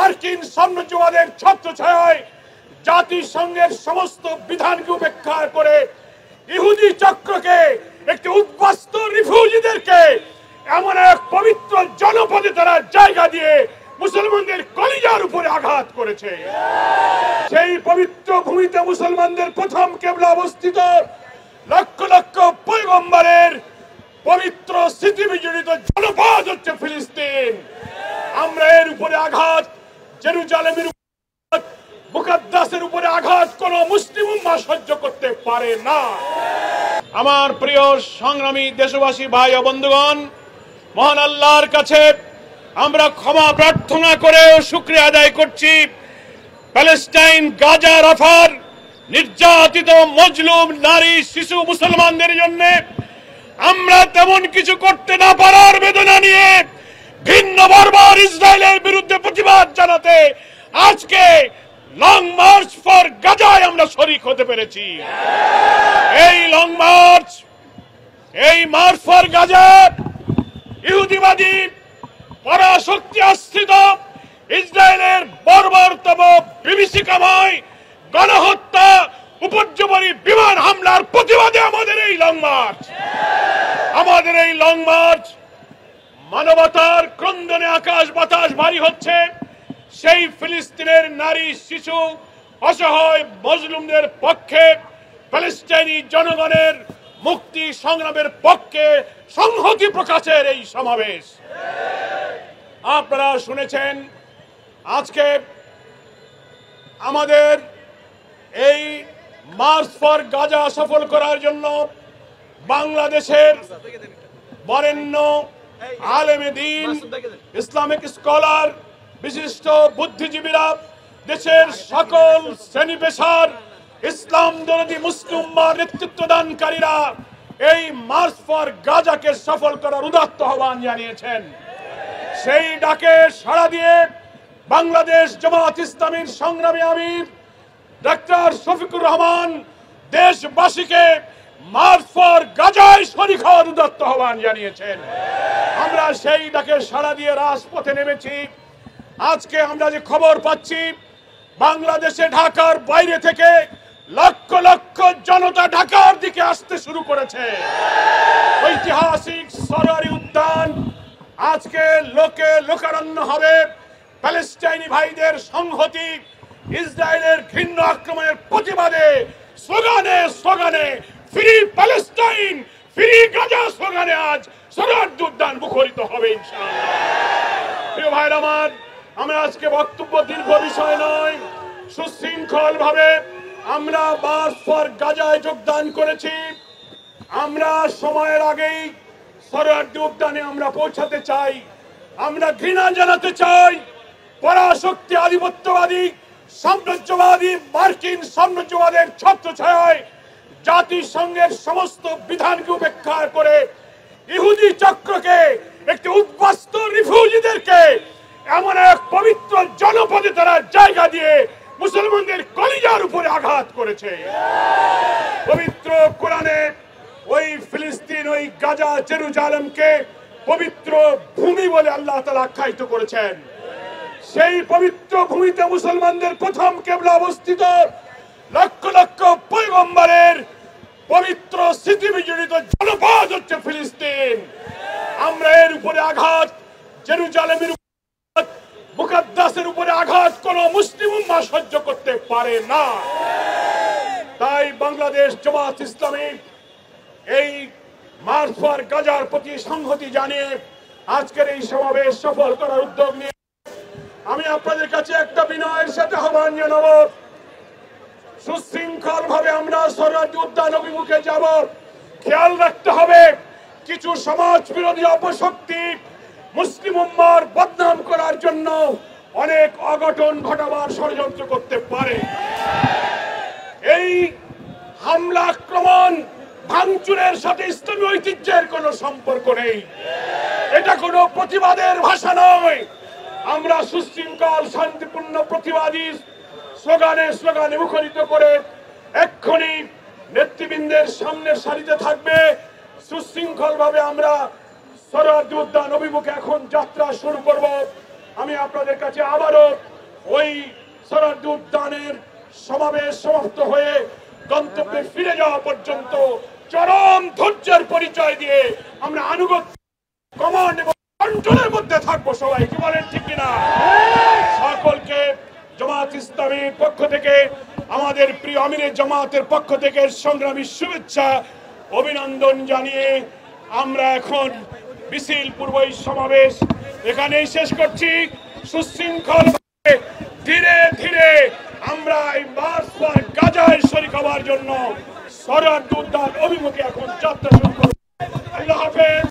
মার্কিন সাম্রাজ্যবাদের ছত্রছায়ায় জাতিসংঘের সমস্ত বিধানকে উপেক্ষা করে ইহুদি চক্রকে, একটি উদ্বাস্তু রিফিউজিদেরকে এমন এক পবিত্র জনপদে তারা জায়গা দিয়ে মুসলমানদের কলিজার উপরে আঘাত করেছে। সেই পবিত্র ভূমিতে মুসলমানদের প্রথম কেবলা অবস্থিত, লক্ষ লক্ষ পয়গম্বরের পবিত্র স্মৃতি বিজড়িত জনপদ হচ্ছে ফিলিস্তিন। আমরা এর উপরে আঘাত, জেরুজালেমের মুকাদ্দাসের উপরে আঘাত কোন মুসলিম উম্মাহ সহ্য করতে পারে না। আমার প্রিয় সংগ্রামী দেশবাসী ভাই ও বন্ধুগণ, মহান আল্লাহর কাছে আমরা ক্ষমা প্রার্থনা করে ও শুকরিয়া আদায় করছি প্যালেস্টাইন, গাজা, রাফার নির্যাতিত মজলুম নারী, শিশু মুসলমানদের জন্য আমরা তেমন কিছু করতে না পারার বেদনা নিয়ে ভিন্ন বর্বর ইসরায়েলের বিরুদ্ধে প্রতিবাদ জানাতে আজকে লং মার্চ ফর গাজায় আমরা শরীক হতে পেরেছি। এই লং মার্চ, এই মার্চ ফর গাজা ইহুদিবাদী পরাশক্তি আশ্রিত ইসরায়েলের বর্বরতম বিভীষিকাময় গণহত্যা, উপর্যুপরি বিমান হামলার প্রতিবাদে আমাদের এই লং মার্চ। আমাদের এই লং মার্চ মানবতার ক্রন্দনে আকাশ বাতাস ভারী হচ্ছে। সেই ফিলিস্তিনের নারী, শিশু, অসহায় মজলুমদের পক্ষে, প্যালেস্টাইনি জনগণের মুক্তি সংগ্রামের পক্ষে সংহতি প্রকাশের এই সমাবেশ। আপনারা শুনেছেন আজকে আমাদের এই মার্চ ফর গাজা সফল করার জন্য বাংলাদেশের বরেণ্য আলেমে দ্বীন, ইসলামিক স্কলার, বিশিষ্ট বুদ্ধিজীবীরা, দেশের সকল শ্রেণী পেশার ইসলাম দরদি মুসলিম উম্মাহর নেতৃত্বদানকারীরা এই মার্চ ফর গাজাকে সফল করার উদাত্ত আহ্বান জানিয়েছেন। সেই ডাকে সাড়া দিয়ে বাংলাদেশ জামাত ইসলামীর সংগ্রামী আমির ডাক্তার শফিকুর রহমান দেশবাসীকে মার্চ ফর গাজায় শরীক হওয়ার উদাত্ত আহ্বান জানিয়েছেন। আমরা সেই ডাকে সাড়া দিয়ে রাজপথে নেমেছি। আজকে আমরা যে খবর পাচ্ছি, বাংলাদেশে ঢাকার বাইরে থেকে লক্ষ লক্ষ জনতা ঢাকার দিকে আসতে শুরু করেছে। ঐতিহাসিক সরোয়ারি উদ্যান আজকে লোকে লোকারণ্য হবে। প্যালেস্টাইনি ভাইদের সংহতি, ইসরায়েলের ঘৃণ্য আক্রমণের প্রতিবাদে স্লোগানে স্লোগানে ফ্রি প্যালেস্টাইন, ফ্রি গাজা স্লোগানে আজ সরোয়ারি উদ্যান মুখরিত হবে ইনশাআল্লাহ। প্রিয় ভাইরা আমার, আমরা আজকে বক্তব্য দীর্ঘ বিষয় নয়, সুশৃঙ্খল ভাবে আমরা মার্চ ফর গাজায় যোগদান করেছি। আমরা সময়ের আগেই সরোয়ারি উদ্যানে আমরা পৌঁছাতে চাই। আমরা ঘৃণা জানাতে চাই পরাশক্তি আধিপত্যবাদী সাম্রাজ্যবাদী মার্কিন সাম্রাজ্যবাদের ছত্রছায়ায় জাতিসংঘের সমস্ত বিধানকে উপেক্ষা করে ইহুদি চক্রকে, একটি উদ্বাস্তু রিফিউজিদেরকে এমন এক পবিত্র জনপদে তারা জায়গা দিয়ে মুসলমানদের কলিজার উপরে আঘাত করেছে। পবিত্র কোরআনে ওই ফিলিস্তিন, ওই গাজা, জেরুজালেমকে পবিত্র ভূমি বলে আল্লাহ তাআলা আখ্যায়িত করেছেন। সেই পবিত্র ভূমিতে মুসলমানদের প্রথম কেবলা অবস্থিত, লক্ষ লক্ষ পয়গম্বরের পবিত্র স্মৃতি বিজড়িত জনপদ হচ্ছে ফিলিস্তিন। আমরা এর উপরে আঘাত, জেরুজালেমের মুকাদ্দাসের উপরে আঘাত কোন মুসলিম উম্মাহ সহ্য করতে পারে না। তাই বাংলাদেশ জামাত ইসলামী এই মার্চ ফর গাজার প্রতি সংহতি জানিয়ে আজকের এই সমাবেশ সফল করার উদ্যোগ নিয়ে আমি আপনাদের কাছে একটা বিনয়ের সাথে আহ্বান জানাব। সুশৃঙ্খল ভাবে আমরা সরোয়ারি উদ্যান অভিমুখে যাব। খেয়াল রাখতে হবে, কিছু সমাজ বিরোধী অপশক্তি মুসলিম উম্মাহর বদনাম করার জন্য অনেক অঘটন ঘটাবার ষড়যন্ত্র করতে পারে। এই হামলা, আক্রমণ, ভাঙচুরের সাথে ইসলামী ঐতিহ্যের কোনো সম্পর্ক নেই। এটা কোনো প্রতিবাদের ভাষা নয়। আমরা সুশৃঙ্খল শান্তিপূর্ণ প্রতিবাদী স্লোগানে স্লোগানে মুখরিত করে এক্ষুনি নেতৃবৃন্দের সামনের সারিতে থাকবে। সুশৃঙ্খল ভাবে আমরা সরোয়ারি উদ্যান অভিমুখে এখন যাত্রা শুরু করব। আমি আপনাদের কাছে আবারও ওই সরারদি উদ্যানের সমাবেশ সমাপ্ত হয়ে গন্তব্যে ফিরে যাওয়া পর্যন্ত চরম ধৈর্যের পরিচয় দিয়ে আমরা আনুগত্য কমান্ড এবং কন্ট্রোলের মধ্যে থাকবো। সবাই কি বলেন, ঠিক কিনা? সকলকে জামাত ইসলামীর পক্ষ থেকে, আমাদের প্রিয় আমিরের জামাতের পক্ষ থেকে সংগ্রামী শুভেচ্ছা অভিনন্দন জানিয়ে আমরা এখন মিছিল পূর্ব সমাবেশ এখানেই শেষ করছি। সুশৃঙ্খল ধীরে ধীরে আমরা এই মার্চ ফর গাজায় শরীক হওয়ার জন্য সরারদি উদ্যান অভিমুখে এখন যাত্রা শুরু করব। আল্লাহ হাফেজ।